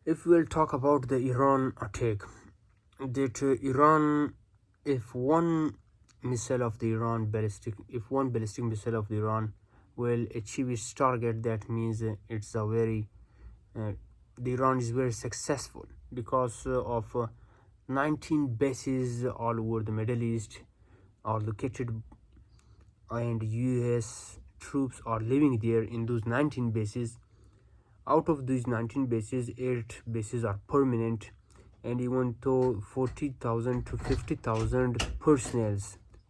If we'll talk about the Iran attack, that Iran, if one missile of the Iran ballistic, if one ballistic missile of the Iran will achieve its target, that means it's a very, uh, the Iran is very successful because of 19 bases all over the Middle East are located, and US troops are living there in those 19 bases. Out of these 19 bases, 8 bases are permanent, and even though 40,000 to 50,000 personnel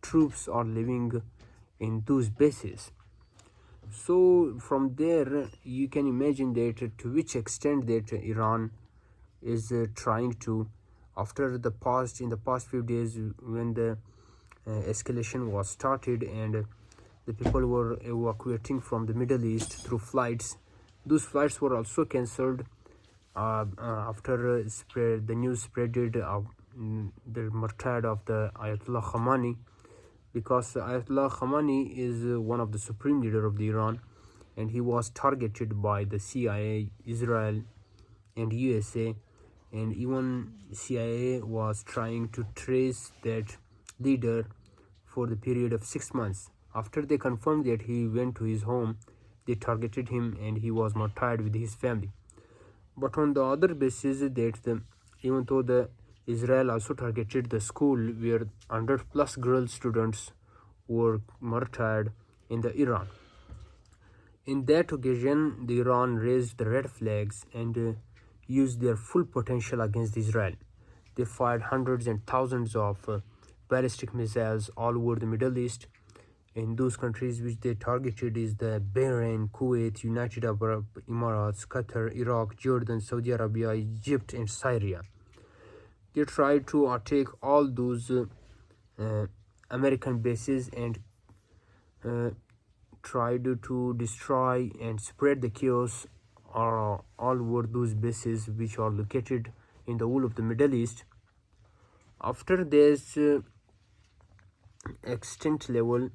troops are living in those bases. So from there you can imagine that to which extent that Iran is trying to, after the past, in the past few days when the escalation was started and the people were evacuating from the Middle East through flights. Those flights were also cancelled after the news spreaded the murtad of the Ayatollah Khamenei, because Ayatollah Khamenei is one of the supreme leader of the Iran, and he was targeted by the CIA, Israel, and USA, and even CIA was trying to trace that leader for the period of 6 months. After they confirmed that he went to his home, they targeted him and he was martyred with his family. But on the other basis, that even though the Israel also targeted the school where 100 plus girl students were martyred in the Iran. In that occasion, the Iran raised the red flags and used their full potential against Israel. They fired hundreds and thousands of ballistic missiles all over the Middle East. In those countries which they targeted is the Bahrain, Kuwait, United Arab Emirates, Qatar, Iraq, Jordan, Saudi Arabia, Egypt, and Syria. They tried to attack all those American bases and uh, tried to destroy and spread the chaos all over those bases which are located in the whole of the Middle East. After this extent level,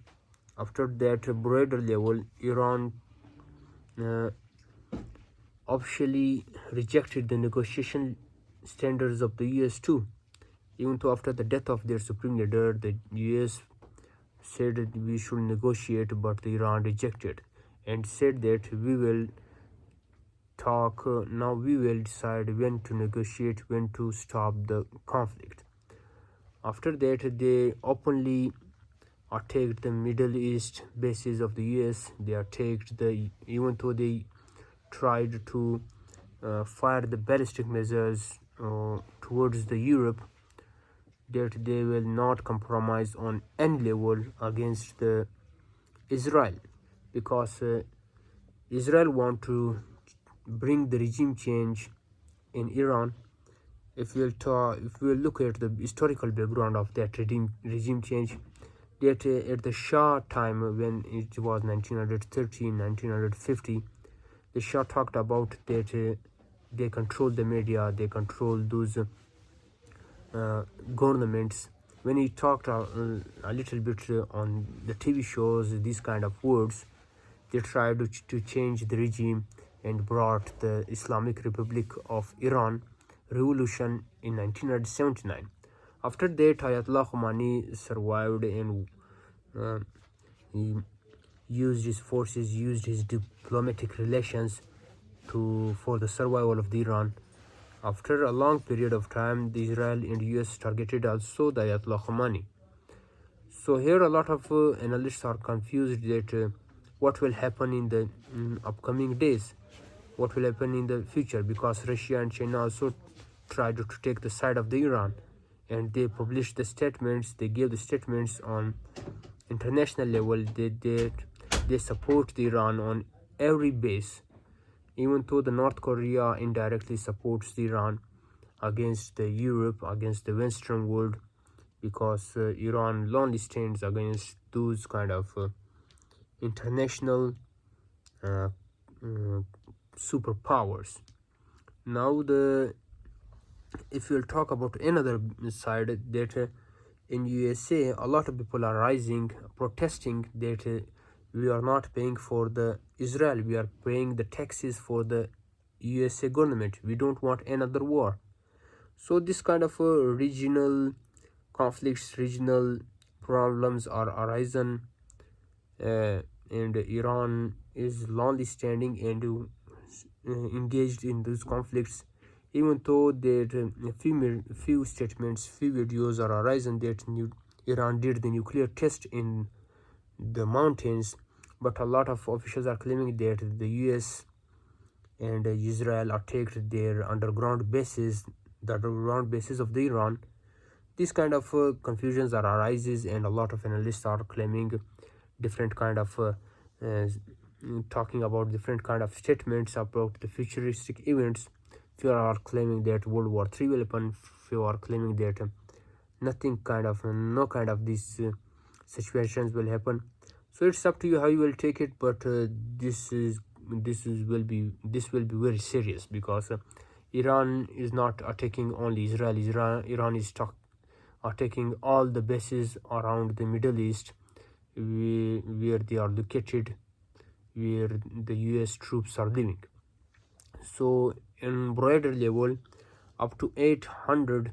after that broader level, Iran uh, officially rejected the negotiation standards of the US too. Even though after the death of their supreme leader, the US said that we should negotiate, but Iran rejected and said that we will talk, now we will decide when to negotiate, when to stop the conflict. After that, they openly attacked the Middle East bases of the US. They attacked even though they tried to fire the ballistic missiles towards the Europe, that they will not compromise on any level against the Israel, because Israel want to bring the regime change in Iran. If we'll look at the historical background of that regime change, that at the Shah time, when it was 1913, 1950, the Shah talked about that they control the media, they control those governments. When he talked a little bit on the TV shows, these kind of words, they tried to change the regime and brought the Islamic Republic of Iran revolution in 1979. After that, Ayatollah Khomeini survived and uh, he used his forces, used his diplomatic relations for the survival of the Iran. After a long period of time, the Israel and US targeted also the Ayatollah Khomeini. So here a lot of analysts are confused that what will happen in the upcoming days, what will happen in the future, because Russia and China also tried to take the side of the Iran, and they published the statements, they gave the statements on international level that they support the Iran on every base, even though the North Korea indirectly supports the Iran against the Europe, against the Western world, because Iran only stands against those kind of international uh, uh, superpowers. Now, if we'll talk about another side, that in USA, a lot of people are rising, protesting that we are not paying for the Israel, we are paying the taxes for the USA government. We don't want another war. So this kind of regional conflicts, regional problems are arisen, and Iran is lonely standing and engaged in those conflicts. Even though that few statements, few videos are arisen that Iran did the nuclear test in the mountains, but a lot of officials are claiming that the US and Israel attacked their underground bases, the underground bases of the Iran. These kind of confusions are arises, and a lot of analysts are claiming different kind of uh, talking about different kind of statements about the futuristic events. Few are claiming that World War III will happen. Few are claiming that nothing kind of no kind of these situations will happen. So it's up to you how you will take it, but this will be very serious, because Iran is not attacking only Israel. Iran is attacking all the bases around the Middle East, where they are located, where the US troops are living. So in broader level, up to 800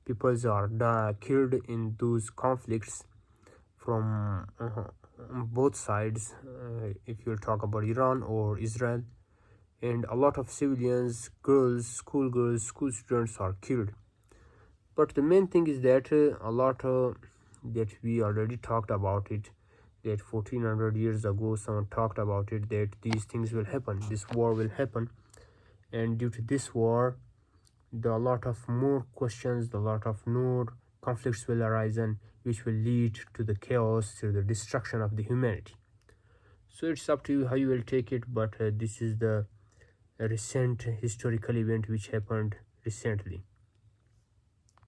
people are killed in those conflicts from both sides, if you talk about Iran or Israel. And a lot of civilians, girls, school students are killed. But the main thing is that a lot that we already talked about it, that 1400 years ago someone talked about it, that these things will happen, this war will happen. And due to this war, a lot of more questions, a lot of more conflicts will arise, and which will lead to the chaos, to the destruction of the humanity. So it's up to you how you will take it, but this is the recent historical event which happened recently.